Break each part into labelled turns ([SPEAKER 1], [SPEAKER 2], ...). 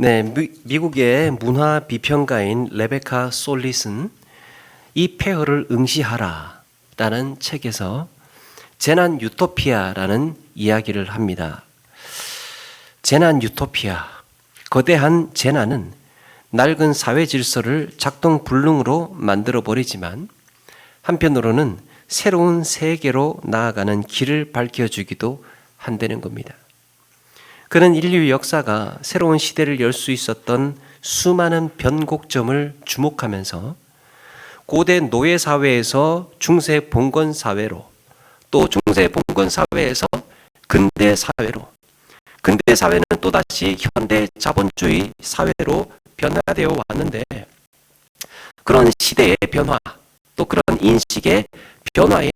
[SPEAKER 1] 네, 미국의 문화 비평가인 레베카 솔릿은 이 폐허를 응시하라 라는 책에서 재난 유토피아라는 이야기를 합니다. 재난 유토피아, 거대한 재난은 낡은 사회 질서를 작동불능으로 만들어 버리지만 한편으로는 새로운 세계로 나아가는 길을 밝혀주기도 한다는 겁니다. 그는 인류 역사가 새로운 시대를 열 수 있었던 수많은 변곡점을 주목하면서 고대 노예 사회에서 중세 봉건 사회로, 또 중세 봉건 사회에서 근대 사회로, 근대 사회는 또다시 현대 자본주의 사회로 변화되어 왔는데, 그런 시대의 변화, 또 그런 인식의 변화의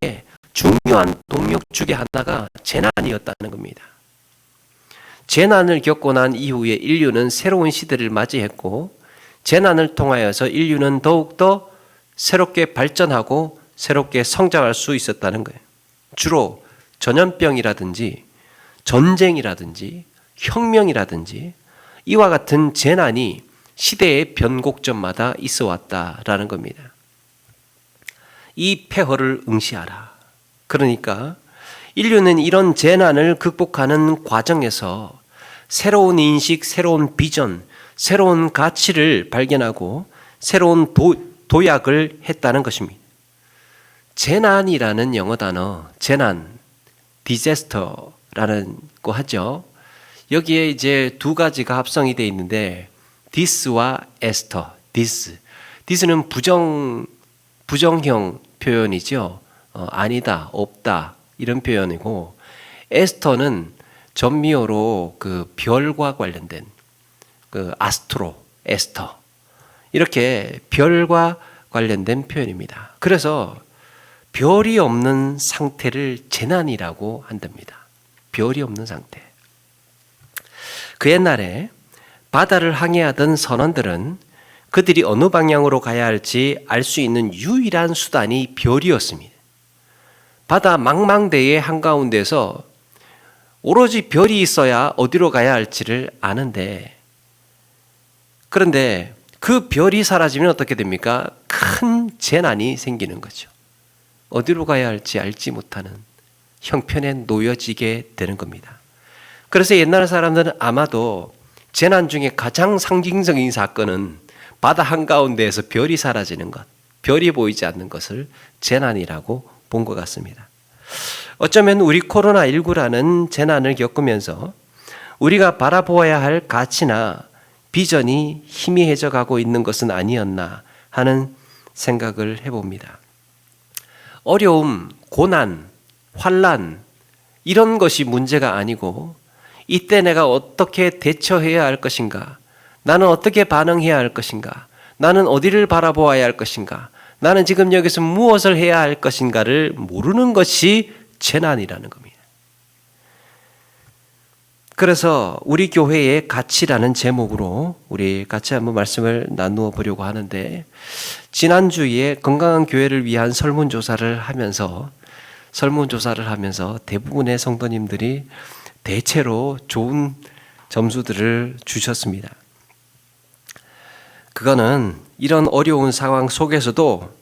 [SPEAKER 1] 중요한 동력 중에 하나가 재난이었다는 겁니다. 재난을 겪고 난 이후에 인류는 새로운 시대를 맞이했고, 재난을 통하여서 인류는 더욱더 새롭게 발전하고 새롭게 성장할 수 있었다는 거예요. 주로 전염병이라든지 전쟁이라든지 혁명이라든지 이와 같은 재난이 시대의 변곡점마다 있어 왔다라는 겁니다. 이 폐허를 응시하라. 그러니까 인류는 이런 재난을 극복하는 과정에서 새로운 인식, 새로운 비전, 새로운 가치를 발견하고 새로운 도약을 했다는 것입니다. 재난이라는 영어 단어, 재난, disaster라는 거 하죠. 여기에 이제 두 가지가 합성이 되어 있는데 this와 ester, this는 부정형 표현이죠. 아니다, 없다 이런 표현이고, 에스터는 전미어로 그 별과 관련된 그 아스트로, 에스터 이렇게 별과 관련된 표현입니다. 그래서 별이 없는 상태를 재난이라고 한답니다. 별이 없는 상태. 그 옛날에 바다를 항해하던 선원들은 그들이 어느 방향으로 가야 할지 알 수 있는 유일한 수단이 별이었습니다. 바다 망망대해 한가운데서 오로지 별이 있어야 어디로 가야 할지를 아는데, 그런데 그 별이 사라지면 어떻게 됩니까? 큰 재난이 생기는 거죠. 어디로 가야 할지 알지 못하는 형편에 놓여지게 되는 겁니다. 그래서 옛날 사람들은 아마도 재난 중에 가장 상징적인 사건은 바다 한가운데에서 별이 사라지는 것, 별이 보이지 않는 것을 재난이라고 본 것 같습니다. 어쩌면 우리 코로나19라는 재난을 겪으면서 우리가 바라보아야 할 가치나 비전이 희미해져 가고 있는 것은 아니었나 하는 생각을 해봅니다. 어려움, 고난, 환난 이런 것이 문제가 아니고, 이때 내가 어떻게 대처해야 할 것인가, 나는 어떻게 반응해야 할 것인가, 나는 어디를 바라보아야 할 것인가, 나는 지금 여기서 무엇을 해야 할 것인가를 모르는 것이 재난이라는 겁니다. 그래서 우리 교회의 가치라는 제목으로 우리 같이 한번 말씀을 나누어 보려고 하는데, 지난주에 건강한 교회를 위한 설문조사를 하면서 대부분의 성도님들이 대체로 좋은 점수들을 주셨습니다. 그거는 이런 어려운 상황 속에서도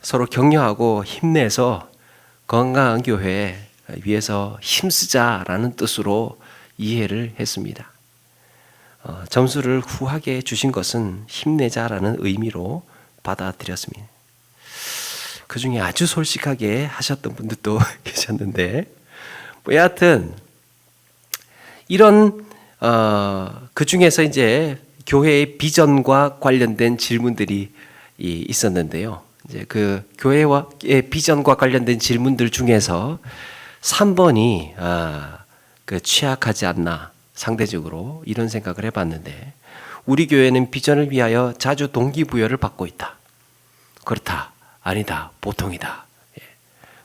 [SPEAKER 1] 서로 격려하고 힘내서 건강한 교회 위해서 힘쓰자라는 뜻으로 이해를 했습니다. 점수를 후하게 주신 것은 힘내자라는 의미로 받아들였습니다. 그 중에 아주 솔직하게 하셨던 분들도 계셨는데, 여하튼 이런 그 중에서 이제 교회의 비전과 관련된 질문들이 있었는데요. 이제 그 교회의 비전과 관련된 질문들 중에서 3번이 그 취약하지 않나, 상대적으로 이런 생각을 해봤는데, 우리 교회는 비전을 위하여 자주 동기부여를 받고 있다. 그렇다, 아니다, 보통이다.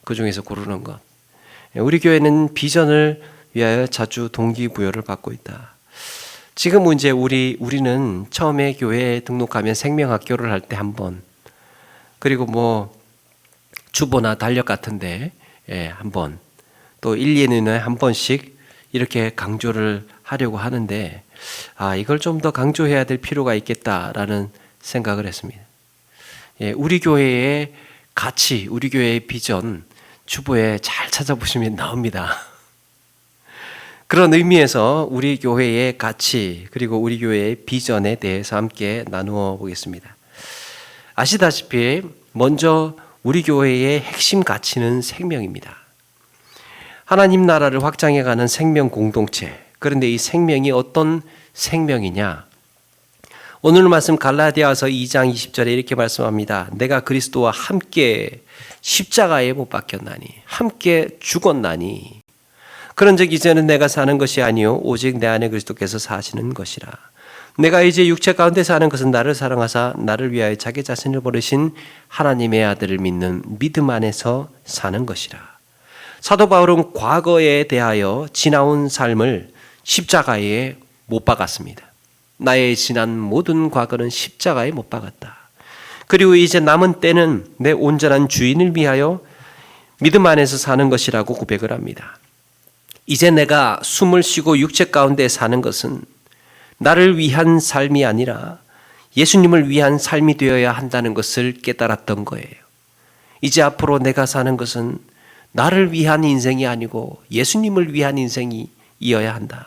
[SPEAKER 1] 그 중에서 고르는 것. 우리 교회는 비전을 위하여 자주 동기부여를 받고 있다. 지금 이제 우리는 처음에 교회에 등록하면 생명학교를 할 때 한 번, 그리고 뭐 주보나 달력 같은데 한 번, 또 1, 2년에 한 번씩 이렇게 강조를 하려고 하는데 이걸 좀 더 강조해야 될 필요가 있겠다라는 생각을 했습니다. 우리 교회의 가치, 우리 교회의 비전 주보에 잘 찾아보시면 나옵니다. 그런 의미에서 우리 교회의 가치 그리고 우리 교회의 비전에 대해서 함께 나누어 보겠습니다. 아시다시피 먼저 우리 교회의 핵심 가치는 생명입니다. 하나님 나라를 확장해가는 생명 공동체. 그런데 이 생명이 어떤 생명이냐? 오늘 말씀 갈라디아서 2장 20절에 이렇게 말씀합니다. 내가 그리스도와 함께 십자가에 못 박혔나니 함께 죽었나니 그런즉 이제는 내가 사는 것이 아니요 오직 내 안에 그리스도께서 사시는 것이라. 내가 이제 육체 가운데 사는 것은 나를 사랑하사 나를 위하여 자기 자신을 버리신 하나님의 아들을 믿는 믿음 안에서 사는 것이라. 사도 바울은 과거에 대하여 지나온 삶을 십자가에 못 박았습니다. 나의 지난 모든 과거는 십자가에 못 박았다. 그리고 이제 남은 때는 내 온전한 주인을 위하여 믿음 안에서 사는 것이라고 고백을 합니다. 이제 내가 숨을 쉬고 육체 가운데 사는 것은 나를 위한 삶이 아니라 예수님을 위한 삶이 되어야 한다는 것을 깨달았던 거예요. 이제 앞으로 내가 사는 것은 나를 위한 인생이 아니고 예수님을 위한 인생이어야 한다.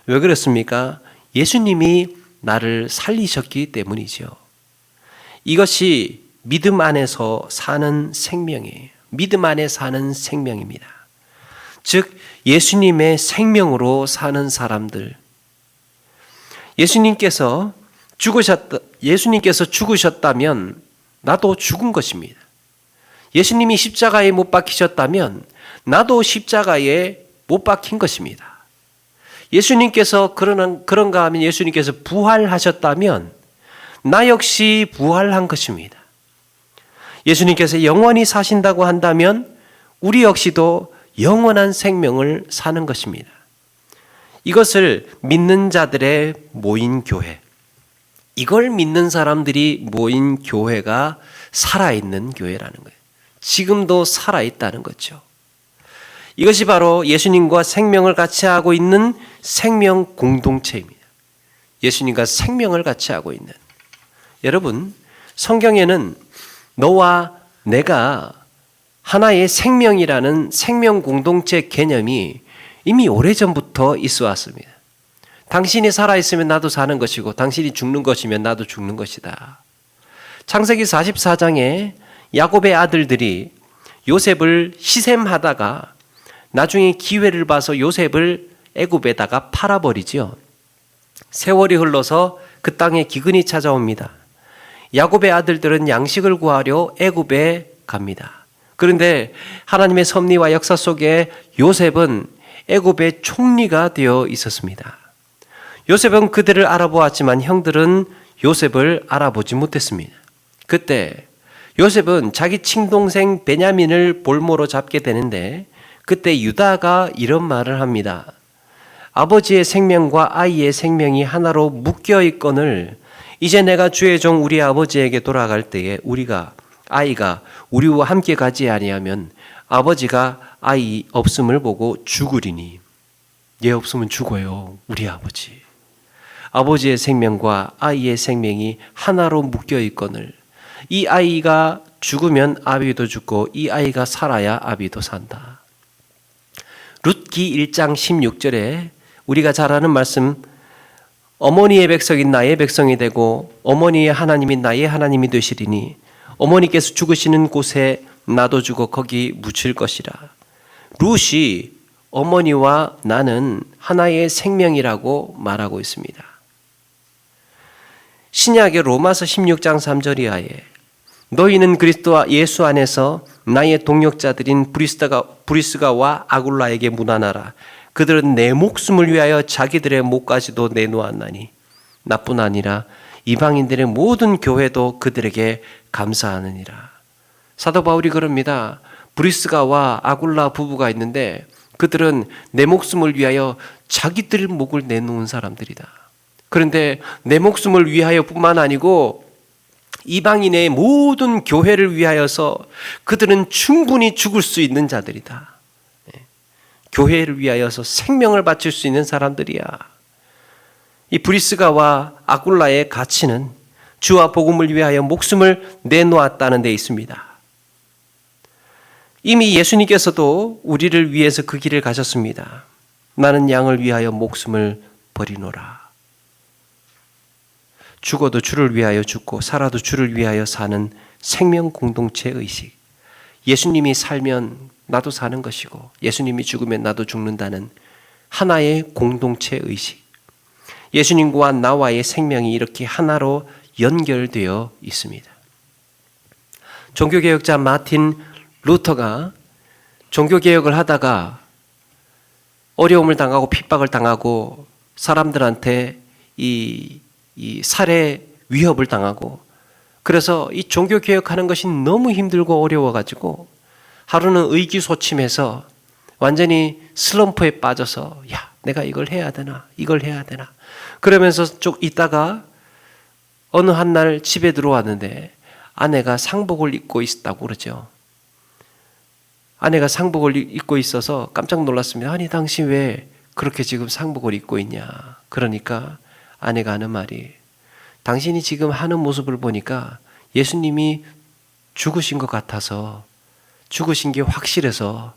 [SPEAKER 1] 왜 그렇습니까? 예수님이 나를 살리셨기 때문이죠. 이것이 믿음 안에서 사는 생명이에요. 믿음 안에 사는 생명입니다. 즉 예수님의 생명으로 사는 사람들. 예수님께서 죽으셨다면 나도 죽은 것입니다. 예수님이 십자가에 못 박히셨다면 나도 십자가에 못 박힌 것입니다. 예수님께서 그런가 하면 예수님께서 부활하셨다면 나 역시 부활한 것입니다. 예수님께서 영원히 사신다고 한다면 우리 역시도 영원한 생명을 사는 것입니다. 이것을 믿는 자들의 모인 교회, 이걸 믿는 사람들이 모인 교회가 살아있는 교회라는 거예요. 지금도 살아있다는 거죠. 이것이 바로 예수님과 생명을 같이 하고 있는 생명 공동체입니다. 예수님과 생명을 같이 하고 있는. 여러분, 성경에는 너와 내가 하나의 생명이라는 생명 공동체 개념이 이미 오래전부터 있어 왔습니다. 당신이 살아있으면 나도 사는 것이고 당신이 죽는 것이면 나도 죽는 것이다. 창세기 44장에 야곱의 아들들이 요셉을 시샘하다가 나중에 기회를 봐서 요셉을 애굽에다가 팔아버리죠. 세월이 흘러서 그 땅에 기근이 찾아옵니다. 야곱의 아들들은 양식을 구하려 애굽에 갑니다. 그런데 하나님의 섭리와 역사 속에 요셉은 애굽의 총리가 되어 있었습니다. 요셉은 그들을 알아보았지만 형들은 요셉을 알아보지 못했습니다. 그때 요셉은 자기 친동생 베냐민을 볼모로 잡게 되는데 그때 유다가 이런 말을 합니다. 아버지의 생명과 아이의 생명이 하나로 묶여 있거늘 이제 내가 주의 종 우리 아버지에게 돌아갈 때에 아이가 우리와 함께 가지 아니하면 아버지가 아이 없음을 보고 죽으리니. 얘 없으면 죽어요. 우리 아버지. 아버지의 생명과 아이의 생명이 하나로 묶여 있거늘 이 아이가 죽으면 아비도 죽고 이 아이가 살아야 아비도 산다. 룻기 1장 16절에 우리가 잘 아는 말씀, 어머니의 백성인 나의 백성이 되고 어머니의 하나님인 나의 하나님이 되시리니 어머니께서 죽으시는 곳에 나도 죽어 거기 묻힐 것이라. 룻이 어머니와 나는 하나의 생명이라고 말하고 있습니다. 신약의 로마서 16장 3절 이하에 너희는 그리스도와 예수 안에서 나의 동역자들인 브리스가와 아굴라에게 문안하라. 그들은 내 목숨을 위하여 자기들의 목까지도 내놓았나니 나뿐 아니라 이방인들의 모든 교회도 그들에게 감사하느니라. 사도 바울이 그럽니다. 브리스가와 아굴라 부부가 있는데 그들은 내 목숨을 위하여 자기들 목을 내놓은 사람들이다. 그런데 내 목숨을 위하여 뿐만 아니고 이방인의 모든 교회를 위하여서 그들은 충분히 죽을 수 있는 자들이다. 교회를 위하여서 생명을 바칠 수 있는 사람들이야. 이 브리스가와 아굴라의 가치는 주와 복음을 위하여 목숨을 내놓았다는 데 있습니다. 이미 예수님께서도 우리를 위해서 그 길을 가셨습니다. 나는 양을 위하여 목숨을 버리노라. 죽어도 주를 위하여 죽고 살아도 주를 위하여 사는 생명 공동체 의식. 예수님이 살면 나도 사는 것이고 예수님이 죽으면 나도 죽는다는 하나의 공동체 의식. 예수님과 나와의 생명이 이렇게 하나로 연결되어 있습니다. 종교개혁자 마틴 루터가 종교개혁을 하다가 어려움을 당하고 핍박을 당하고 사람들한테 이 살해 위협을 당하고 그래서 이 종교개혁하는 것이 너무 힘들고 어려워가지고 하루는 의기소침해서 완전히 슬럼프에 빠져서 야, 내가 이걸 해야 되나 이걸 해야 되나 그러면서 쭉 있다가 어느 한날 집에 들어왔는데 아내가 상복을 입고 있었다고 그러죠. 아내가 상복을 입고 있어서 깜짝 놀랐습니다. 아니 당신 왜 그렇게 지금 상복을 입고 있냐. 그러니까 아내가 하는 말이 당신이 지금 하는 모습을 보니까 예수님이 죽으신 것 같아서 죽으신 게 확실해서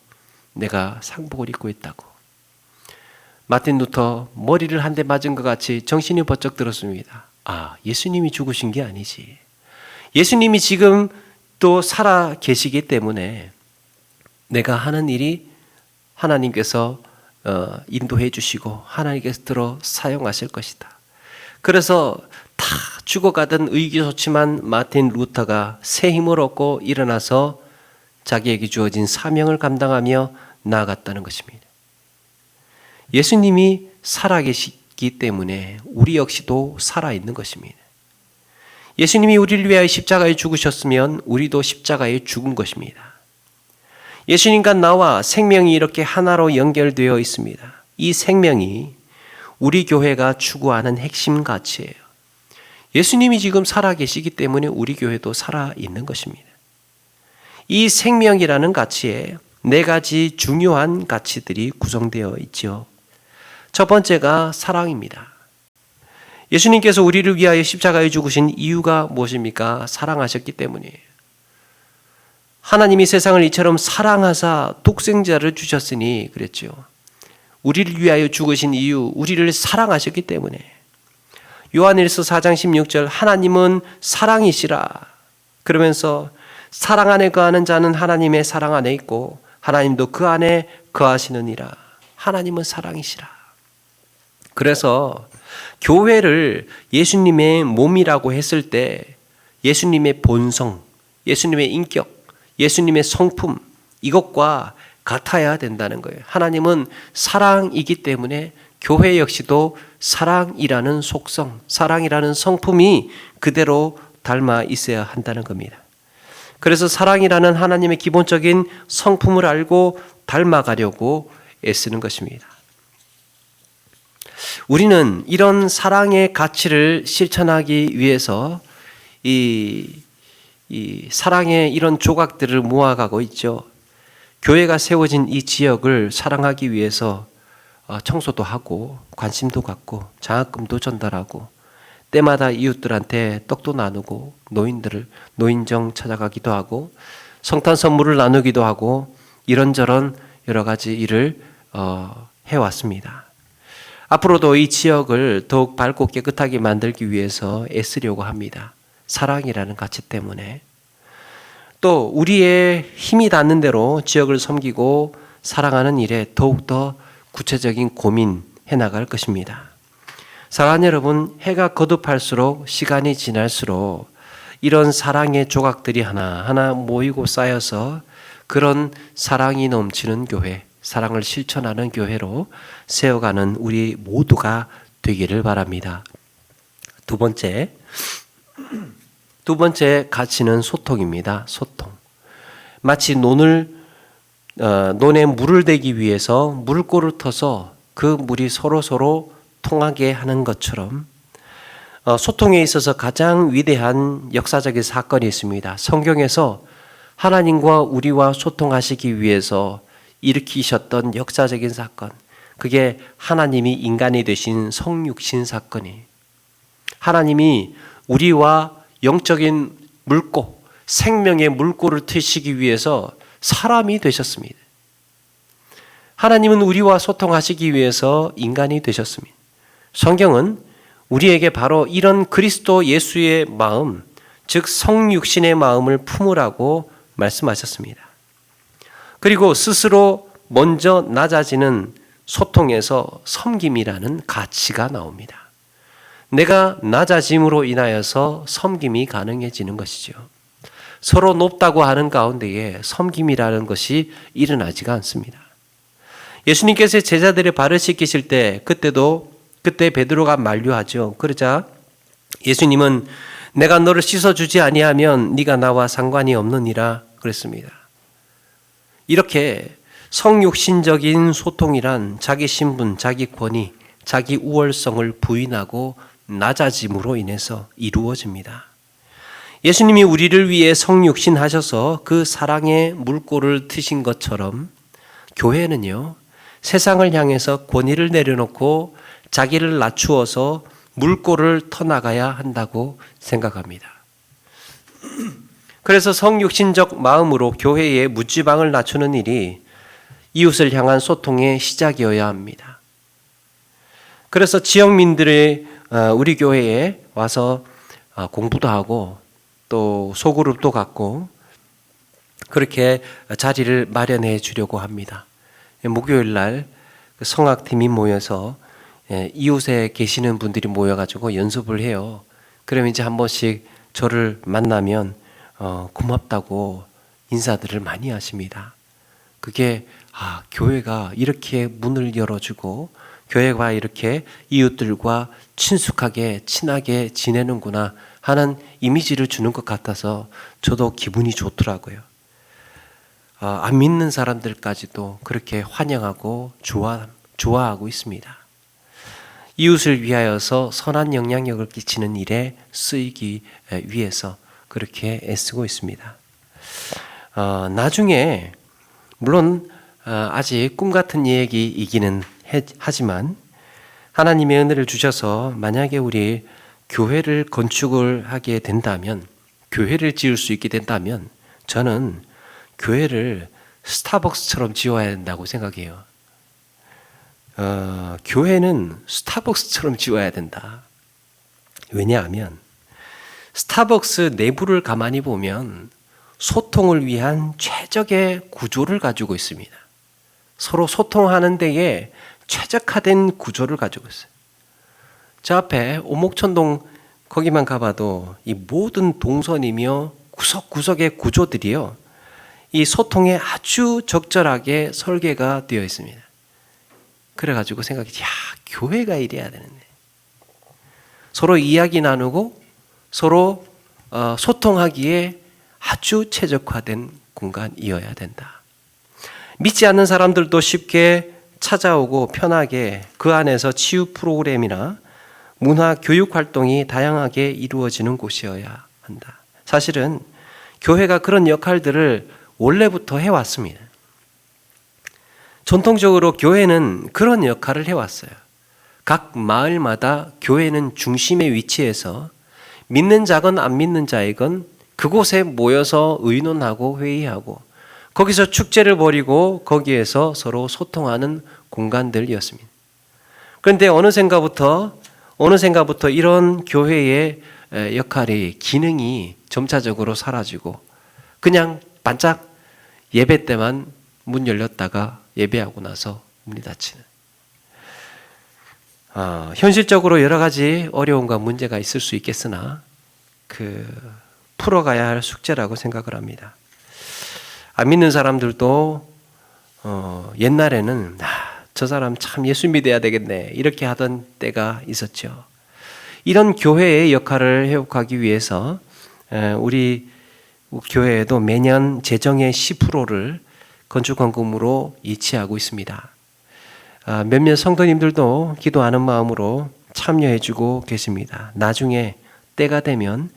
[SPEAKER 1] 내가 상복을 입고 있다고. 마틴 루터 머리를 한 대 맞은 것 같이 정신이 번쩍 들었습니다. 아, 예수님이 죽으신 게 아니지. 예수님이 지금 또 살아 계시기 때문에 내가 하는 일이 하나님께서 인도해 주시고 하나님께서 들어 사용하실 것이다. 그래서 다 죽어가던 의기소침한 마틴 루터가 새 힘을 얻고 일어나서 자기에게 주어진 사명을 감당하며 나아갔다는 것입니다. 예수님이 살아계시기 때문에 우리 역시도 살아있는 것입니다. 예수님이 우리를 위하여 십자가에 죽으셨으면 우리도 십자가에 죽은 것입니다. 예수님과 나와 생명이 이렇게 하나로 연결되어 있습니다. 이 생명이 우리 교회가 추구하는 핵심 가치예요. 예수님이 지금 살아계시기 때문에 우리 교회도 살아있는 것입니다. 이 생명이라는 가치에 네 가지 중요한 가치들이 구성되어 있죠. 첫 번째가 사랑입니다. 예수님께서 우리를 위하여 십자가에 죽으신 이유가 무엇입니까? 사랑하셨기 때문이에요. 하나님이 세상을 이처럼 사랑하사 독생자를 주셨으니 그랬죠. 우리를 위하여 죽으신 이유, 우리를 사랑하셨기 때문에. 요한일서 4장 16절 하나님은 사랑이시라. 그러면서 사랑 안에 거하는 자는 하나님의 사랑 안에 있고 하나님도 그 안에 거하시느니라. 하나님은 사랑이시라. 그래서 교회를 예수님의 몸이라고 했을 때 예수님의 본성, 예수님의 인격, 예수님의 성품 이것과 같아야 된다는 거예요. 하나님은 사랑이기 때문에 교회 역시도 사랑이라는 속성, 사랑이라는 성품이 그대로 닮아 있어야 한다는 겁니다. 그래서 사랑이라는 하나님의 기본적인 성품을 알고 닮아가려고 애쓰는 것입니다. 우리는 이런 사랑의 가치를 실천하기 위해서 이 사랑의 이런 조각들을 모아가고 있죠. 교회가 세워진 이 지역을 사랑하기 위해서 청소도 하고 관심도 갖고 장학금도 전달하고 때마다 이웃들한테 떡도 나누고 노인정 찾아가기도 하고 성탄 선물을 나누기도 하고 이런저런 여러 가지 일을 해왔습니다. 앞으로도 이 지역을 더욱 밝고 깨끗하게 만들기 위해서 애쓰려고 합니다. 사랑이라는 가치 때문에. 또 우리의 힘이 닿는 대로 지역을 섬기고 사랑하는 일에 더욱더 구체적인 고민해 나갈 것입니다. 사랑하는 여러분, 해가 거듭할수록 시간이 지날수록 이런 사랑의 조각들이 하나하나 모이고 쌓여서 그런 사랑이 넘치는 교회, 사랑을 실천하는 교회로 세워가는 우리 모두가 되기를 바랍니다. 두 번째 가치는 소통입니다. 소통. 마치 논에 물을 대기 위해서 물꼬를 터서 그 물이 서로 통하게 하는 것처럼 소통에 있어서 가장 위대한 역사적인 사건이 있습니다. 성경에서 하나님과 우리와 소통하시기 위해서 일으키셨던 역사적인 사건, 그게 하나님이 인간이 되신 성육신 사건이, 하나님이 우리와 영적인 물고, 생명의 물고를 트시기 위해서 사람이 되셨습니다. 하나님은 우리와 소통하시기 위해서 인간이 되셨습니다. 성경은 우리에게 바로 이런 그리스도 예수의 마음, 즉 성육신의 마음을 품으라고 말씀하셨습니다. 그리고 스스로 먼저 낮아지는 소통에서 섬김이라는 가치가 나옵니다. 내가 낮아짐으로 인하여서 섬김이 가능해지는 것이죠. 서로 높다고 하는 가운데에 섬김이라는 것이 일어나지가 않습니다. 예수님께서 제자들의 발을 씻기실 때 그때 베드로가 만류하죠. 그러자 예수님은 내가 너를 씻어주지 아니하면 네가 나와 상관이 없느니라 그랬습니다. 이렇게 성육신적인 소통이란 자기 신분, 자기 권위, 자기 우월성을 부인하고 낮아짐으로 인해서 이루어집니다. 예수님이 우리를 위해 성육신하셔서 그 사랑의 물꼬를 트신 것처럼 교회는요, 세상을 향해서 권위를 내려놓고 자기를 낮추어서 물꼬를 터나가야 한다고 생각합니다. 그래서 성육신적 마음으로 교회의 무지방을 낮추는 일이 이웃을 향한 소통의 시작이어야 합니다. 그래서 지역민들의 우리 교회에 와서 공부도 하고 또 소그룹도 갖고 그렇게 자리를 마련해 주려고 합니다. 목요일 날 성악팀이 모여서 이웃에 계시는 분들이 모여가지고 연습을 해요. 그러면 이제 한 번씩 저를 만나면 고맙다고 인사들을 많이 하십니다. 그게 교회가 이렇게 문을 열어주고 교회가 이렇게 이웃들과 친숙하게 친하게 지내는구나 하는 이미지를 주는 것 같아서 저도 기분이 좋더라고요. 안 믿는 사람들까지도 그렇게 환영하고 좋아하고 있습니다. 이웃을 위하여서 선한 영향력을 끼치는 일에 쓰이기 위해서 그렇게 애쓰고 있습니다. 나중에 물론 아직 꿈 같은 얘기이기는 하지만 하나님의 은혜를 주셔서 만약에 우리 교회를 건축을 하게 된다면, 교회를 지을 수 있게 된다면 저는 교회를 스타벅스처럼 지어야 된다고 생각해요. 교회는 스타벅스처럼 지어야 된다. 왜냐하면 스타벅스 내부를 가만히 보면 소통을 위한 최적의 구조를 가지고 있습니다. 서로 소통하는 데에 최적화된 구조를 가지고 있어요. 저 앞에 오목천동 거기만 가봐도 이 모든 동선이며 구석구석의 구조들이요, 이 소통에 아주 적절하게 설계가 되어 있습니다. 그래가지고 생각했지, 교회가 이래야 되는데. 서로 이야기 나누고 서로 소통하기에 아주 최적화된 공간이어야 된다. 믿지 않는 사람들도 쉽게 찾아오고 편하게 그 안에서 치유 프로그램이나 문화 교육 활동이 다양하게 이루어지는 곳이어야 한다. 사실은 교회가 그런 역할들을 원래부터 해왔습니다. 전통적으로 교회는 그런 역할을 해왔어요. 각 마을마다 교회는 중심의 위치에서 믿는 자건 안 믿는 자이건 그곳에 모여서 의논하고 회의하고 거기서 축제를 벌이고 거기에서 서로 소통하는 공간들이었습니다. 그런데 어느샌가부터 이런 교회의 역할이, 기능이 점차적으로 사라지고 그냥 반짝 예배 때만 문 열렸다가 예배하고 나서 문이 닫히는, 현실적으로 여러 가지 어려움과 문제가 있을 수 있겠으나 풀어가야 할 숙제라고 생각을 합니다. 안 믿는 사람들도 옛날에는 저 사람 참 예수 믿어야 되겠네 이렇게 하던 때가 있었죠. 이런 교회의 역할을 회복하기 위해서 우리 교회에도 매년 재정의 10%를 건축헌금으로 이치하고 있습니다. 몇몇 성도님들도 기도하는 마음으로 참여해주고 계십니다. 나중에 때가 되면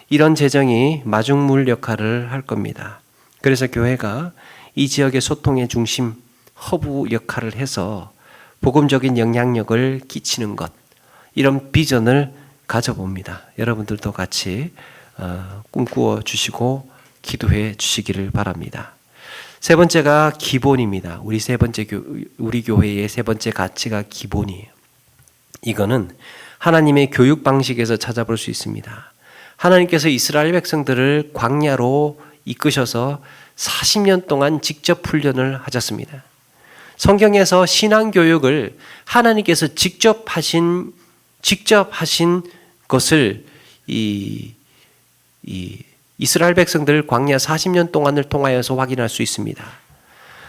[SPEAKER 1] 이런 재정이 마중물 역할을 할 겁니다. 그래서 교회가 이 지역의 소통의 중심, 허브 역할을 해서 복음적인 영향력을 끼치는 것, 이런 비전을 가져봅니다. 여러분들도 같이 꿈꾸어 주시고 기도해 주시기를 바랍니다. 세 번째가 기본입니다. 우리 교회의 세 번째 가치가 기본이에요. 이거는 하나님의 교육 방식에서 찾아볼 수 있습니다. 하나님께서 이스라엘 백성들을 광야로 이끄셔서 40년 동안 직접 훈련을 하셨습니다. 성경에서 신앙 교육을 하나님께서 직접 하신 것을 이스라엘 백성들 광야 40년 동안을 통하여서 확인할 수 있습니다.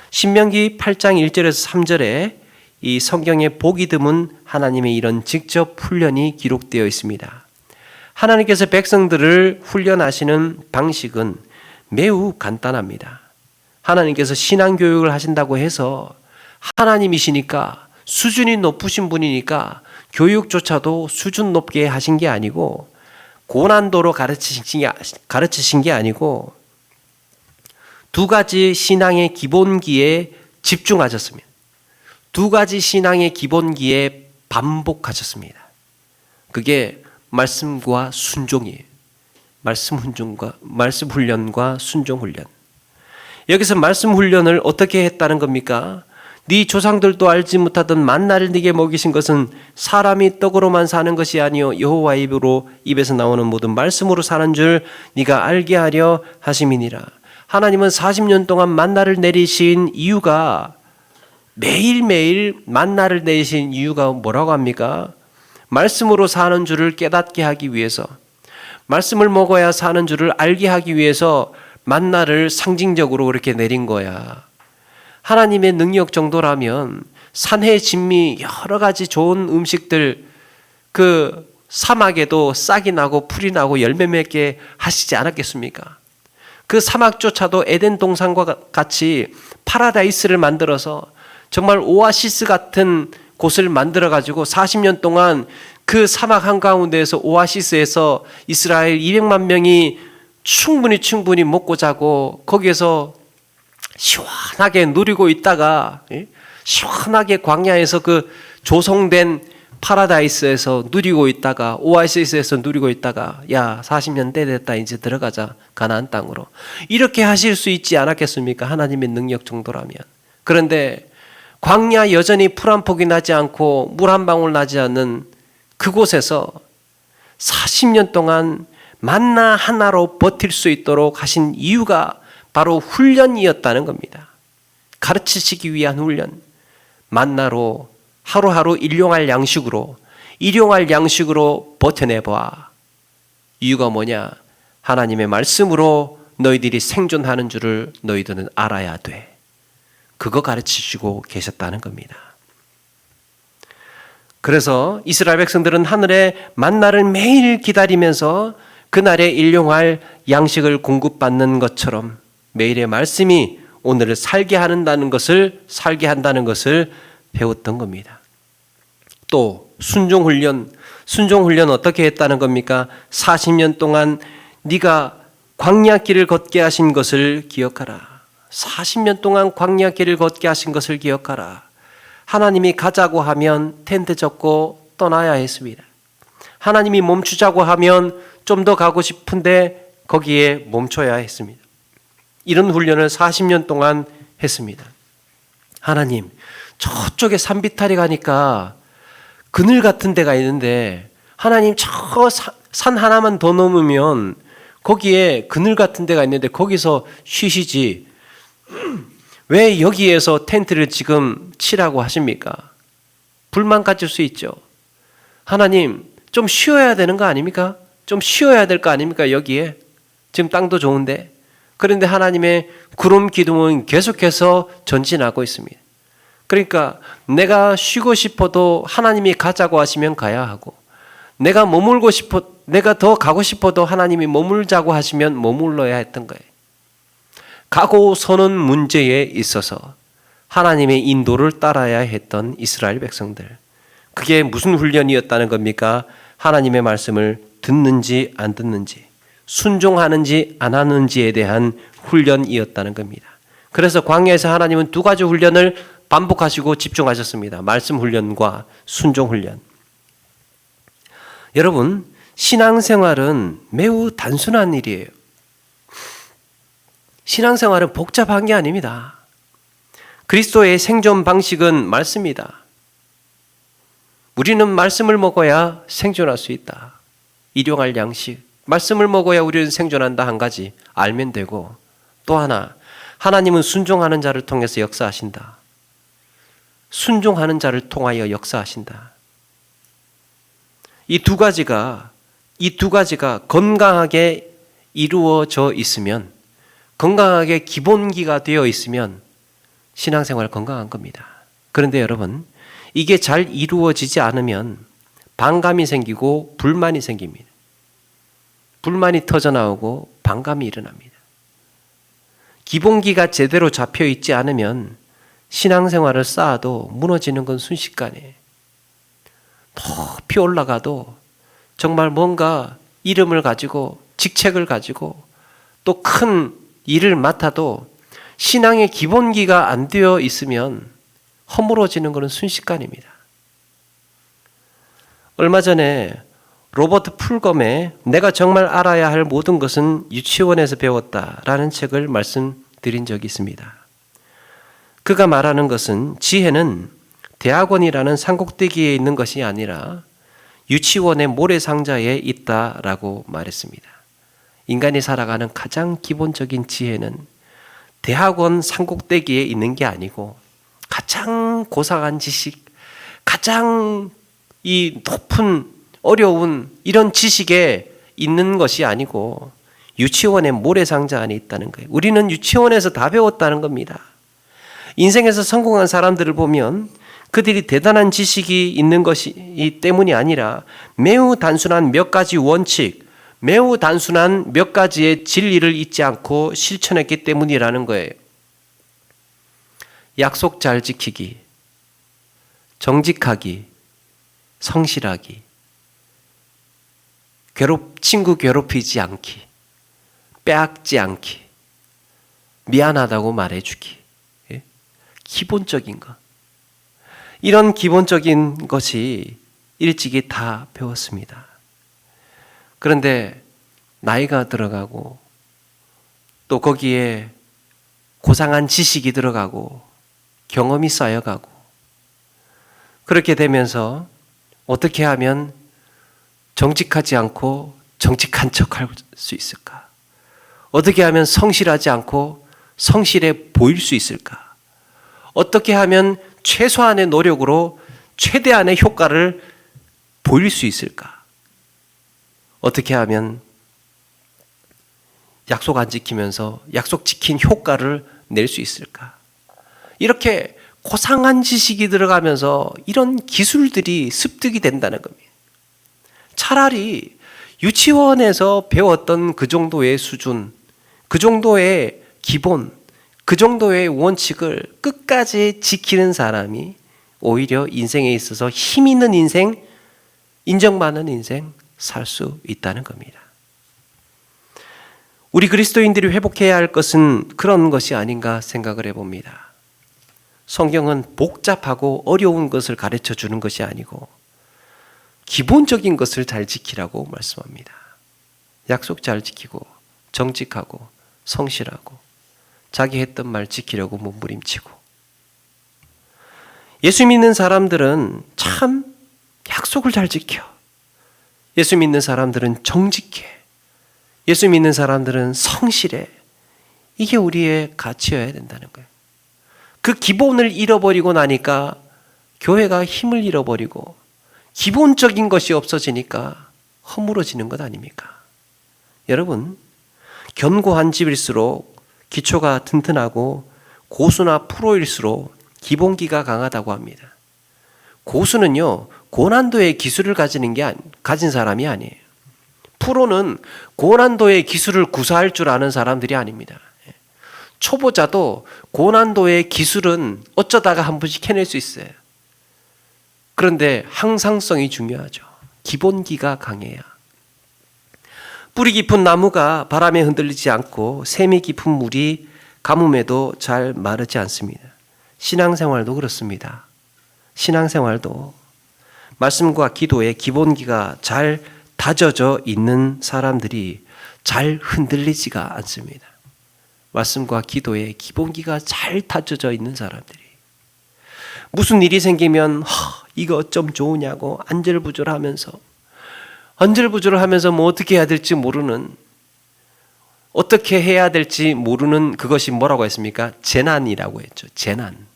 [SPEAKER 1] 신명기 8장 1절에서 3절에 이 성경에 보기 드문 하나님의 이런 직접 훈련이 기록되어 있습니다. 하나님께서 백성들을 훈련하시는 방식은 매우 간단합니다. 하나님께서 신앙 교육을 하신다고 해서 하나님이시니까 수준이 높으신 분이니까 교육조차도 수준 높게 하신 게 아니고 고난도로 가르치신 게 아니고 두 가지 신앙의 기본기에 집중하셨습니다. 두 가지 신앙의 기본기에 반복하셨습니다. 그게 말씀과 순종이에요. 말씀 훈련과 순종 훈련. 여기서 말씀 훈련을 어떻게 했다는 겁니까? 네 조상들도 알지 못하던 만나를 네게 먹이신 것은 사람이 떡으로만 사는 것이 아니요 여호와의 입에서 나오는 모든 말씀으로 사는 줄 네가 알게 하려 하심이니라. 하나님은 40년 동안 만나를 내리신 이유가, 매일매일 만나를 내리신 이유가 뭐라고 합니까? 말씀으로 사는 줄을 깨닫게 하기 위해서, 말씀을 먹어야 사는 줄을 알게 하기 위해서 만나를 상징적으로 그렇게 내린 거야. 하나님의 능력 정도라면 산해 진미 여러 가지 좋은 음식들, 그 사막에도 싹이 나고 풀이 나고 열매 맺게 하시지 않았겠습니까? 그 사막조차도 에덴 동산과 같이 파라다이스를 만들어서 정말 오아시스 같은 곳을 만들어 가지고 40년 동안 그 사막 한가운데에서 오아시스에서 이스라엘 200만 명이 충분히 먹고 자고 거기에서 시원하게 누리고 있다가, 시원하게 광야에서 그 조성된 파라다이스에서 누리고 있다가, 오아시스에서 누리고 있다가, 야 40년 때 됐다, 이제 들어가자 가나안 땅으로, 이렇게 하실 수 있지 않았겠습니까? 하나님의 능력 정도라면. 그런데 광야 여전히 풀 한 폭이 나지 않고 물 한 방울 나지 않는 그곳에서 40년 동안 만나 하나로 버틸 수 있도록 하신 이유가 바로 훈련이었다는 겁니다. 가르치시기 위한 훈련. 만나로 하루하루 일용할 양식으로 버텨내봐. 이유가 뭐냐? 하나님의 말씀으로 너희들이 생존하는 줄을 너희들은 알아야 돼. 그거 가르치시고 계셨다는 겁니다. 그래서 이스라엘 백성들은 하늘의 만나를 매일 기다리면서 그날에 일용할 양식을 공급받는 것처럼 매일의 말씀이 오늘을 살게 한다는 것을 배웠던 겁니다. 또 순종훈련 어떻게 했다는 겁니까? 40년 동안 네가 광야길을 걷게 하신 것을 기억하라. 40년 동안 광야길을 걷게 하신 것을 기억하라. 하나님이 가자고 하면 텐트 접고 떠나야 했습니다. 하나님이 멈추자고 하면 좀 더 가고 싶은데 거기에 멈춰야 했습니다. 이런 훈련을 40년 동안 했습니다. 하나님, 저쪽에 산비탈이 가니까 그늘 같은 데가 있는데 하나님 저 산 하나만 더 넘으면 거기에 그늘 같은 데가 있는데 거기서 쉬시지 왜 여기에서 텐트를 지금 치라고 하십니까? 불만 가질 수 있죠. 하나님, 좀 쉬어야 되는 거 아닙니까? 좀 쉬어야 될 거 아닙니까? 여기에 지금 땅도 좋은데. 그런데 하나님의 구름 기둥은 계속해서 전진하고 있습니다. 그러니까 내가 쉬고 싶어도 하나님이 가자고 하시면 가야 하고, 내가 더 가고 싶어도 하나님이 머물자고 하시면 머물러야 했던 거예요. 가고 서는 문제에 있어서 하나님의 인도를 따라야 했던 이스라엘 백성들. 그게 무슨 훈련이었다는 겁니까? 하나님의 말씀을 듣는지 안 듣는지, 순종하는지 안 하는지에 대한 훈련이었다는 겁니다. 그래서 광야에서 하나님은 두 가지 훈련을 반복하시고 집중하셨습니다. 말씀 훈련과 순종 훈련. 여러분, 신앙생활은 매우 단순한 일이에요. 신앙생활은 복잡한 게 아닙니다. 그리스도의 생존 방식은 말씀이다. 우리는 말씀을 먹어야 생존할 수 있다. 일용할 양식. 말씀을 먹어야 우리는 생존한다. 한 가지 알면 되고, 또 하나, 하나님은 순종하는 자를 통해서 역사하신다. 순종하는 자를 통하여 역사하신다. 이 두 가지가 건강하게 이루어져 있으면, 건강하게 기본기가 되어 있으면 신앙생활 건강한 겁니다. 그런데 여러분, 이게 잘 이루어지지 않으면 반감이 생기고 불만이 생깁니다. 불만이 터져나오고 반감이 일어납니다. 기본기가 제대로 잡혀 있지 않으면 신앙생활을 쌓아도 무너지는 건 순식간에. 높이 올라가도 정말 뭔가 이름을 가지고 직책을 가지고 또 큰 일을 맡아도 신앙의 기본기가 안 되어 있으면 허물어지는 것은 순식간입니다. 얼마 전에 로버트 풀검의 내가 정말 알아야 할 모든 것은 유치원에서 배웠다라는 책을 말씀드린 적이 있습니다. 그가 말하는 것은 지혜는 대학원이라는 산꼭대기에 있는 것이 아니라 유치원의 모래상자에 있다라고 말했습니다. 인간이 살아가는 가장 기본적인 지혜는 대학원 산꼭대기에 있는 게 아니고 가장 고상한 지식, 가장 이 높은 어려운 이런 지식에 있는 것이 아니고 유치원의 모래상자 안에 있다는 거예요. 우리는 유치원에서 다 배웠다는 겁니다. 인생에서 성공한 사람들을 보면 그들이 대단한 지식이 있는 것이 때문이 아니라 매우 단순한 몇 가지 원칙, 매우 단순한 몇 가지의 진리를 잊지 않고 실천했기 때문이라는 거예요. 약속 잘 지키기, 정직하기, 성실하기, 친구 괴롭히지 않기, 빼앗지 않기, 미안하다고 말해주기. 예? 기본적인 것. 이런 기본적인 것이 일찍이 다 배웠습니다. 그런데 나이가 들어가고 또 거기에 고상한 지식이 들어가고 경험이 쌓여가고 그렇게 되면서 어떻게 하면 정직하지 않고 정직한 척할 수 있을까? 어떻게 하면 성실하지 않고 성실해 보일 수 있을까? 어떻게 하면 최소한의 노력으로 최대한의 효과를 보일 수 있을까? 어떻게 하면 약속 안 지키면서 약속 지킨 효과를 낼 수 있을까? 이렇게 고상한 지식이 들어가면서 이런 기술들이 습득이 된다는 겁니다. 차라리 유치원에서 배웠던 그 정도의 수준, 그 정도의 기본, 그 정도의 원칙을 끝까지 지키는 사람이 오히려 인생에 있어서 힘 있는 인생, 인정받는 인생 살 수 있다는 겁니다. 우리 그리스도인들이 회복해야 할 것은 그런 것이 아닌가 생각을 해봅니다. 성경은 복잡하고 어려운 것을 가르쳐 주는 것이 아니고 기본적인 것을 잘 지키라고 말씀합니다. 약속 잘 지키고 정직하고 성실하고 자기 했던 말 지키려고 몸부림치고. 예수 믿는 사람들은 참 약속을 잘 지켜. 예수 믿는 사람들은 정직해. 예수 믿는 사람들은 성실해. 이게 우리의 가치여야 된다는 거예요. 그 기본을 잃어버리고 나니까 교회가 힘을 잃어버리고 기본적인 것이 없어지니까 허물어지는 것 아닙니까? 여러분, 견고한 집일수록 기초가 튼튼하고 고수나 프로일수록 기본기가 강하다고 합니다. 고수는요, 고난도의 기술을 가진 사람이 아니에요. 프로는 고난도의 기술을 구사할 줄 아는 사람들이 아닙니다. 초보자도 고난도의 기술은 어쩌다가 한 번씩 해낼 수 있어요. 그런데 항상성이 중요하죠. 기본기가 강해야. 뿌리 깊은 나무가 바람에 흔들리지 않고 샘이 깊은 물이 가뭄에도 잘 마르지 않습니다. 신앙생활도 그렇습니다. 신앙생활도 말씀과 기도의 기본기가 잘 다져져 있는 사람들이 잘 흔들리지가 않습니다. 말씀과 기도의 기본기가 잘 다져져 있는 사람들이 무슨 일이 생기면 이거 어쩜 좋으냐고 안절부절하면서 뭐 어떻게 해야 될지 모르는, 어떻게 해야 될지 모르는 그것이 뭐라고 했습니까? 재난이라고 했죠. 재난.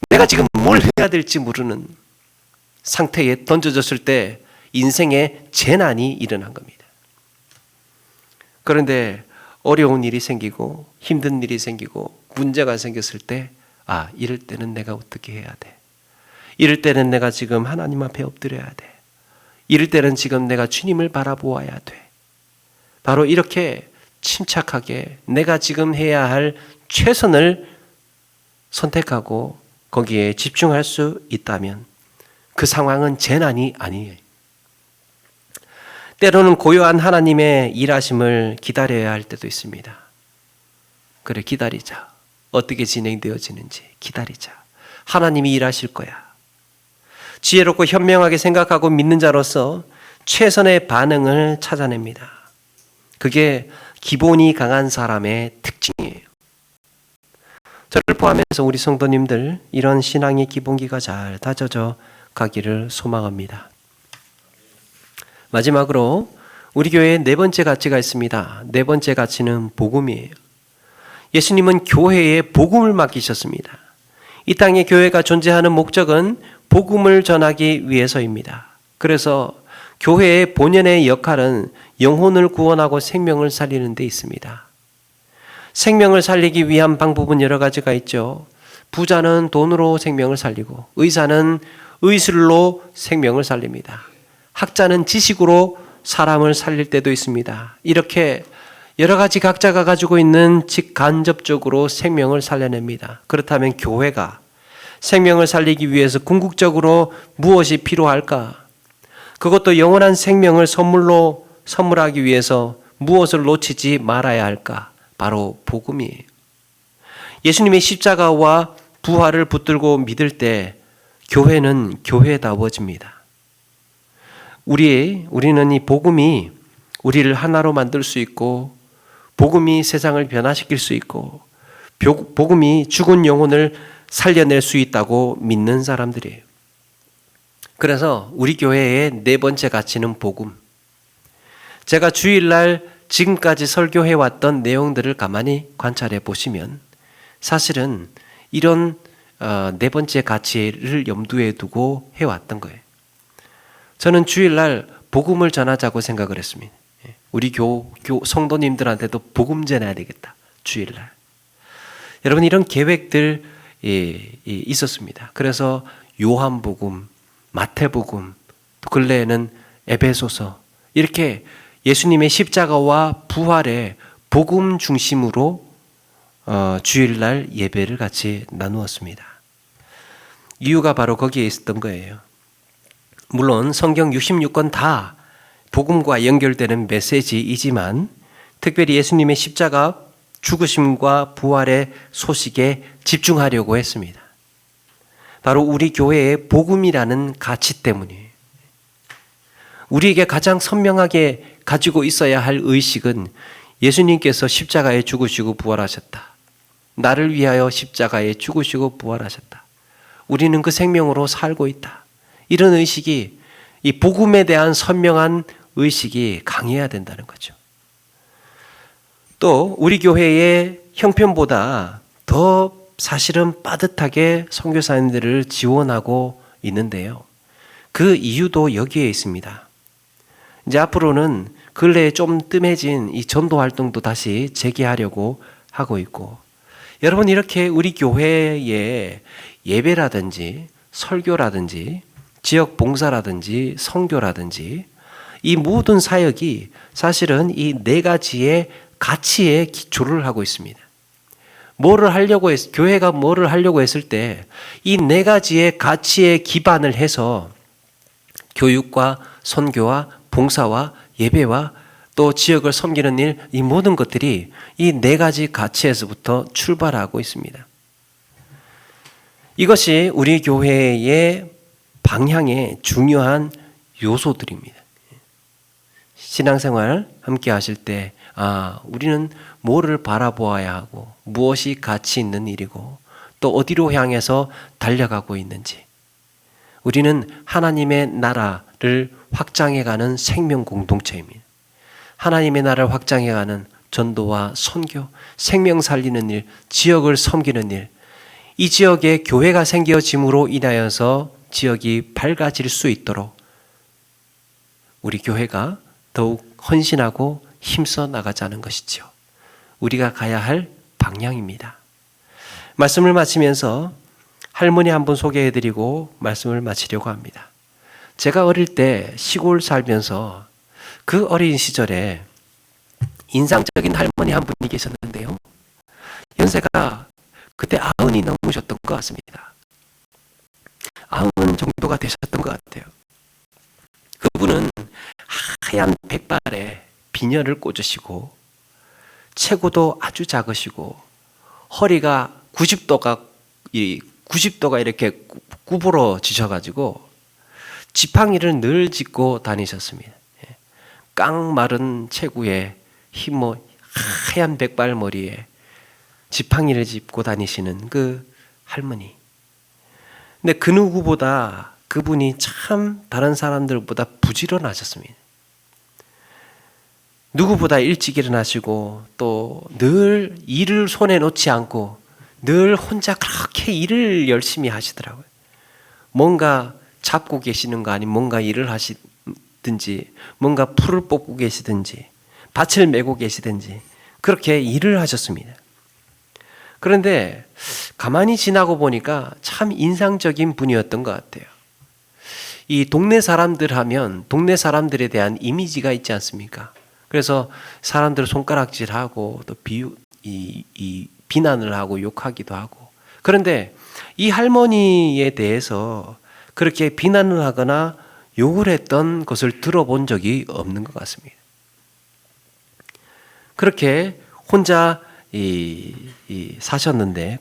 [SPEAKER 1] 내가 지금 뭘 해야 될지 모르는 상태에 던져졌을 때 인생의 재난이 일어난 겁니다. 그런데 어려운 일이 생기고 힘든 일이 생기고 문제가 생겼을 때 이럴 때는 내가 어떻게 해야 돼? 이럴 때는 내가 지금 하나님 앞에 엎드려야 돼. 이럴 때는 지금 내가 주님을 바라보아야 돼. 바로 이렇게 침착하게 내가 지금 해야 할 최선을 선택하고 거기에 집중할 수 있다면 그 상황은 재난이 아니에요. 때로는 고요한 하나님의 일하심을 기다려야 할 때도 있습니다. 그래, 기다리자. 어떻게 진행되어지는지 기다리자. 하나님이 일하실 거야. 지혜롭고 현명하게 생각하고 믿는 자로서 최선의 반응을 찾아냅니다. 그게 기본이 강한 사람의 특징이에요. 저를 포함해서 우리 성도님들 이런 신앙의 기본기가 잘 다져져 가기를 소망합니다. 마지막으로 우리 교회에 네 번째 가치가 있습니다. 네 번째 가치는 복음이에요. 예수님은 교회에 복음을 맡기셨습니다. 이 땅에 교회가 존재하는 목적은 복음을 전하기 위해서입니다. 그래서 교회의 본연의 역할은 영혼을 구원하고 생명을 살리는 데 있습니다. 생명을 살리기 위한 방법은 여러 가지가 있죠. 부자는 돈으로 생명을 살리고, 의사는 의술로 생명을 살립니다. 학자는 지식으로 사람을 살릴 때도 있습니다. 이렇게 여러 가지 각자가 가지고 있는 직간접적으로 생명을 살려냅니다. 그렇다면 교회가 생명을 살리기 위해서 궁극적으로 무엇이 필요할까? 그것도 영원한 생명을 선물하기 위해서 무엇을 놓치지 말아야 할까? 바로 복음이에요. 예수님의 십자가와 부활을 붙들고 믿을 때 교회는 교회다워집니다. 우리는 이 복음이 우리를 하나로 만들 수 있고, 복음이 세상을 변화시킬 수 있고, 복음이 죽은 영혼을 살려낼 수 있다고 믿는 사람들이에요. 그래서 우리 교회의 네 번째 가치는 복음. 제가 주일날 지금까지 설교해왔던 내용들을 가만히 관찰해 보시면 사실은 이런 네 번째 가치를 염두에 두고 해왔던 거예요. 저는 주일날 복음을 전하자고 생각을 했습니다. 우리 성도님들한테도 복음 전해야 되겠다. 주일날. 여러분, 이런 계획들 있었습니다. 그래서 요한복음, 마태복음, 또 근래에는 에베소서, 이렇게 예수님의 십자가와 부활의 복음 중심으로 주일날 예배를 같이 나누었습니다. 이유가 바로 거기에 있었던 거예요. 물론 성경 66권 다 복음과 연결되는 메시지이지만 특별히 예수님의 십자가 죽으심과 부활의 소식에 집중하려고 했습니다. 바로 우리 교회의 복음이라는 가치 때문이에요. 우리에게 가장 선명하게 가지고 있어야 할 의식은 예수님께서 십자가에 죽으시고 부활하셨다. 나를 위하여 십자가에 죽으시고 부활하셨다. 우리는 그 생명으로 살고 있다. 이런 의식이, 이 복음에 대한 선명한 의식이 강해야 된다는 거죠. 또 우리 교회의 형편보다 더 사실은 빠듯하게 선교사님들을 지원하고 있는데요. 그 이유도 여기에 있습니다. 이제 앞으로는 근래에 좀 뜸해진 이 전도 활동도 다시 재개하려고 하고 있고, 여러분, 이렇게 우리 교회의 예배라든지 설교라든지 지역 봉사라든지 선교라든지 이 모든 사역이 사실은 이 네 가지의 가치에 기초를 하고 있습니다. 교회가 뭐를 하려고 했을 때 이 네 가지의 가치에 기반을 해서 교육과 선교와 봉사와 예배와 또 지역을 섬기는 일, 이 모든 것들이 이 네 가지 가치에서부터 출발하고 있습니다. 이것이 우리 교회의 방향의 중요한 요소들입니다. 신앙생활 함께 하실 때 우리는 뭐를 바라보아야 하고 무엇이 가치 있는 일이고 또 어디로 향해서 달려가고 있는지, 우리는 하나님의 나라를 확장해가는 생명 공동체입니다. 하나님의 나라를 확장해가는 전도와 선교, 생명 살리는 일, 지역을 섬기는 일, 이 지역에 교회가 생겨짐으로 인하여서 지역이 밝아질 수 있도록 우리 교회가 더욱 헌신하고 힘써 나가자는 것이죠. 우리가 가야 할 방향입니다. 말씀을 마치면서 할머니 한 분 소개해드리고 말씀을 마치려고 합니다. 제가 어릴 때 시골 살면서 그 어린 시절에 인상적인 할머니 한 분이 계셨는데요. 연세가 그때 90이 넘으셨던 것 같습니다. 90 정도가 되셨던 것 같아요. 그분은 하얀 백발에 비녀를 꽂으시고 체구도 아주 작으시고 허리가 90도가 이렇게 구부러지셔가지고 지팡이를 늘 짚고 다니셨습니다. 깡마른 체구에 하얀 백발 머리에 지팡이를 짚고 다니시는 그 할머니. 근데 그 누구보다 그분이 참 다른 사람들보다 부지런하셨습니다. 누구보다 일찍 일어나시고 또 늘 일을 손에 놓지 않고 늘 혼자 그렇게 일을 열심히 하시더라고요. 뭔가 잡고 계시는 거 아니면 뭔가 일을 하시든지 뭔가 풀을 뽑고 계시든지 밭을 메고 계시든지 그렇게 일을 하셨습니다. 그런데 가만히 지나고 보니까 참 인상적인 분이었던 것 같아요. 이 동네 사람들 하면 동네 사람들에 대한 이미지가 있지 않습니까? 그래서 사람들 손가락질하고 또 비난을 하고 욕하기도 하고. 그런데 이 할머니에 대해서 그렇게 비난을 하거나 욕을 했던 것을 들어본 적이 없는 것 같습니다. 그렇게 혼자 사셨는데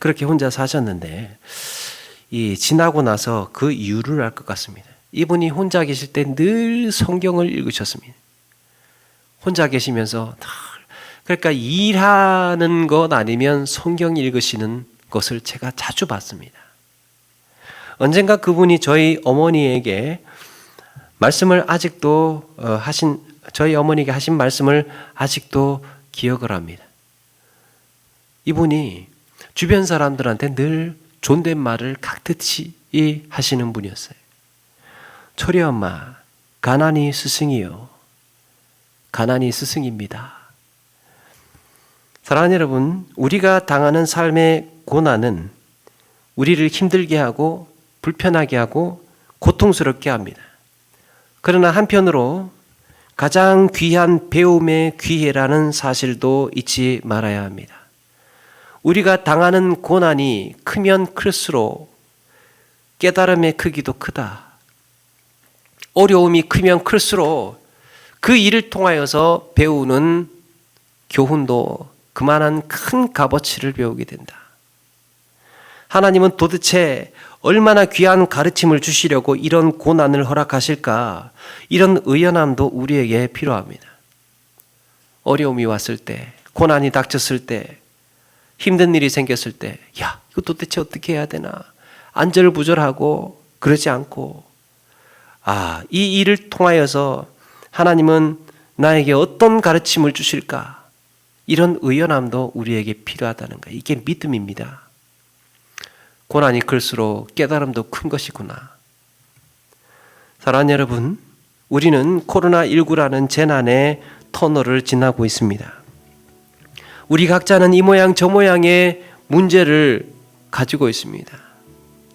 [SPEAKER 1] 지나고 나서 그 이유를 알 것 같습니다. 이분이 혼자 계실 때 늘 성경을 읽으셨습니다. 혼자 계시면서 그러니까 일하는 것 아니면 성경 읽으시는 것을 제가 자주 봤습니다. 언젠가 그분이 저희 어머니에게 말씀을 아직도 저희 어머니에게 하신 말씀을 아직도 기억을 합니다. 이분이 주변 사람들한테 늘 존댓말을 각듯이 하시는 분이었어요. 초리 엄마, 가난이 스승이요. 가난이 스승입니다. 사랑하는 여러분, 우리가 당하는 삶의 고난은 우리를 힘들게 하고 불편하게 하고 고통스럽게 합니다. 그러나 한편으로 가장 귀한 배움의 기회라는 사실도 잊지 말아야 합니다. 우리가 당하는 고난이 크면 클수록 깨달음의 크기도 크다. 어려움이 크면 클수록 그 일을 통하여서 배우는 교훈도 그만한 큰 값어치를 배우게 된다. 하나님은 도대체 얼마나 귀한 가르침을 주시려고 이런 고난을 허락하실까? 이런 의연함도 우리에게 필요합니다. 어려움이 왔을 때, 고난이 닥쳤을 때, 힘든 일이 생겼을 때, 이거 도대체 어떻게 해야 되나? 안절부절하고 그러지 않고, 이 일을 통하여서 하나님은 나에게 어떤 가르침을 주실까? 이런 의연함도 우리에게 필요하다는 거예요. 이게 믿음입니다. 고난이 클수록 깨달음도 큰 것이구나. 사랑하는 여러분, 우리는 코로나19라는 재난의 터널을 지나고 있습니다. 우리 각자는 이 모양 저 모양의 문제를 가지고 있습니다.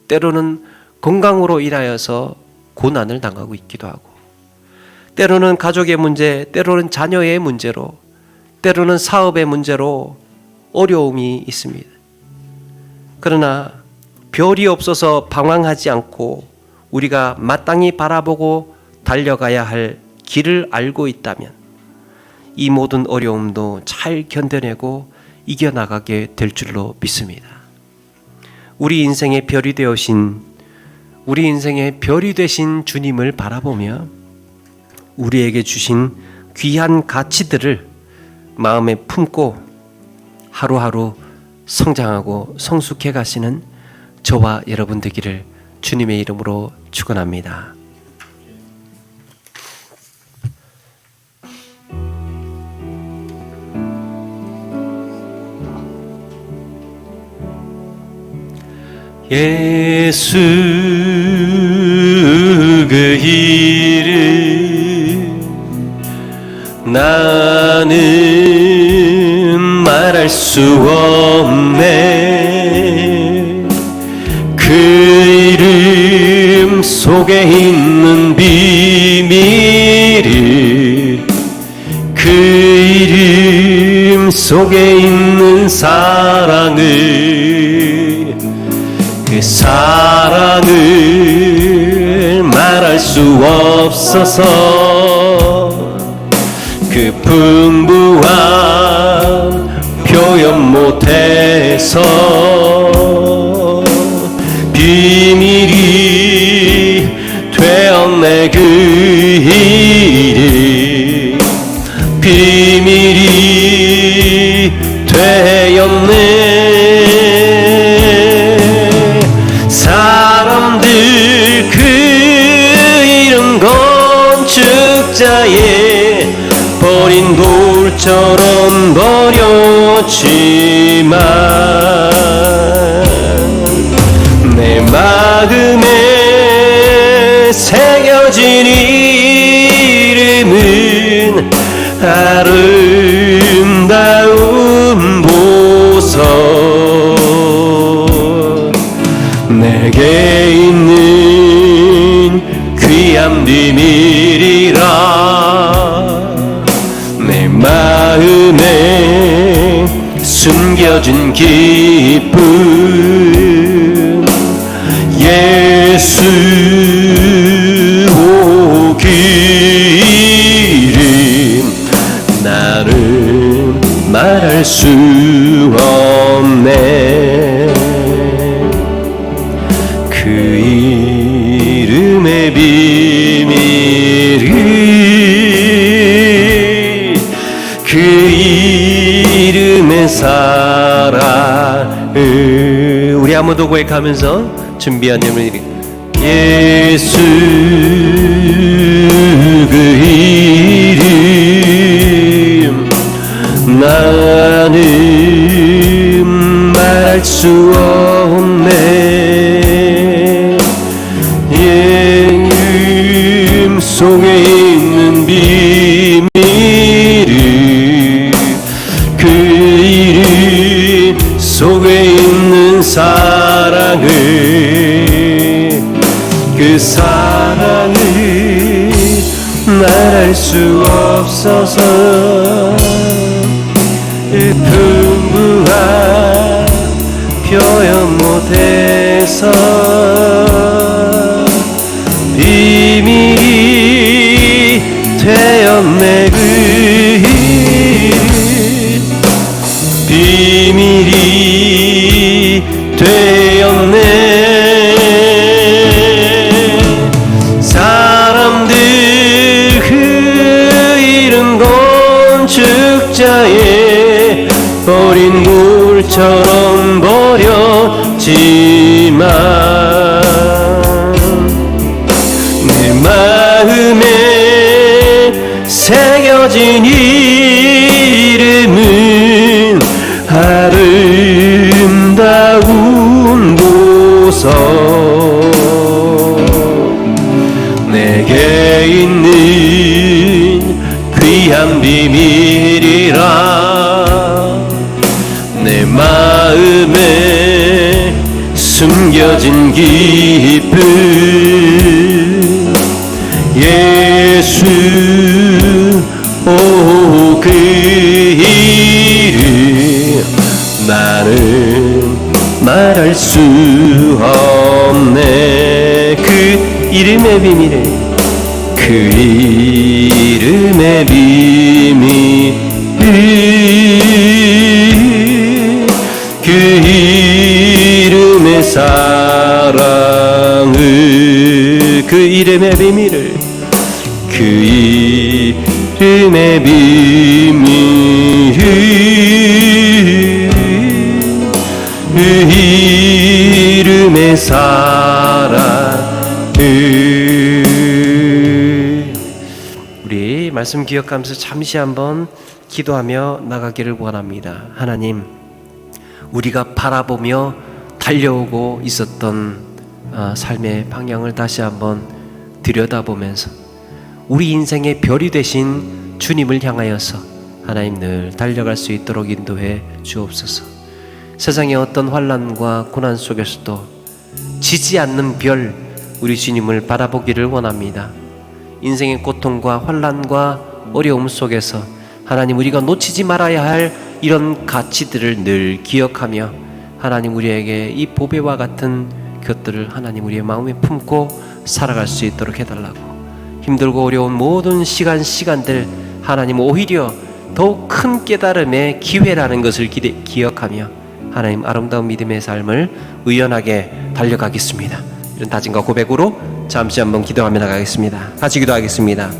[SPEAKER 1] 때로는 건강으로 인하여서 고난을 당하고 있기도 하고, 때로는 가족의 문제, 때로는 자녀의 문제로, 때로는 사업의 문제로 어려움이 있습니다. 그러나 별이 없어서 방황하지 않고 우리가 마땅히 바라보고 달려가야 할 길을 알고 있다면 이 모든 어려움도 잘 견뎌내고 이겨나가게 될 줄로 믿습니다. 우리 인생의 별이 되신 우리 인생의 별이 되신 주님을 바라보며 우리에게 주신 귀한 가치들을 마음에 품고 하루하루 성장하고 성숙해 가시는 저와 여러분 되기를 주님의 이름으로 축원합니다. 예수 그 이름 나는 말할 수 없네. 그 이름 속에 있는 비밀을, 그 이름 속에 있는 사랑을, 그 사랑을 말할 수 없어서 그 풍부한 표현 못해서 비밀이 되었네. 그 이름 비밀이 되었네. 사람들 그 이름 건축자에 버린 돌처럼 버렸지만 내 마음에 새겨진 이름은 아름다운 보석, 내게 있는 귀한 비밀이라. 내 마음에 숨겨진 기쁨, 예수 그 이름 나는 말할 수 없네. 그 이름의 비밀을, 그 이름의 사랑을 우리 한번 더 고백하면서 준비한 예물, 예수 그 이름 나는 말할 수 없네. 이름 속에 있는 비밀을, 그 이름 속에 있는 사랑을, 그 사랑을 말할 수 없어서 풍부한 표현 못해서 비밀이 되었네. 그 비밀이 되었네. 사람들 그 이름 건축자에 버린 돌처럼 버렸지만 내 마음에 새겨진 이름은 아름다운 보석, 내게 있는 귀한 비밀이라. 내 마음에 숨겨진 기쁨, 예수 그 이름 나는 말할 수 없네. 그 이름의 비밀에, 그 이름의 비밀, 그 이름의 사랑을 그 이름의 비밀을 그 이름의 비밀 그 이름의 사랑을 우리 말씀 기억하면서 잠시 한번 기도하며 나가기를 원합니다. 하나님, 우리가 바라보며 달려오고 있었던 삶의 방향을 다시 한번 들여다보면서 우리 인생의 별이 되신 주님을 향하여서 하나님 늘 달려갈 수 있도록 인도해 주옵소서. 세상의 어떤 환난과 고난 속에서도 지지 않는 별 우리 주님을 바라보기를 원합니다. 인생의 고통과 환난과 어려움 속에서 하나님 우리가 놓치지 말아야 할 이런 가치들을 늘 기억하며 하나님 우리에게 이 보배와 같은 것들을 하나님 우리의 마음에 품고 살아갈 수 있도록 해달라고, 힘들고 어려운 모든 시간들 하나님 오히려 더욱 큰 깨달음의 기회라는 것을 기억하며 하나님 아름다운 믿음의 삶을 의연하게 달려가겠습니다. 이런 다짐과 고백으로 잠시 한번 기도하며 나가겠습니다. 같이 기도하겠습니다.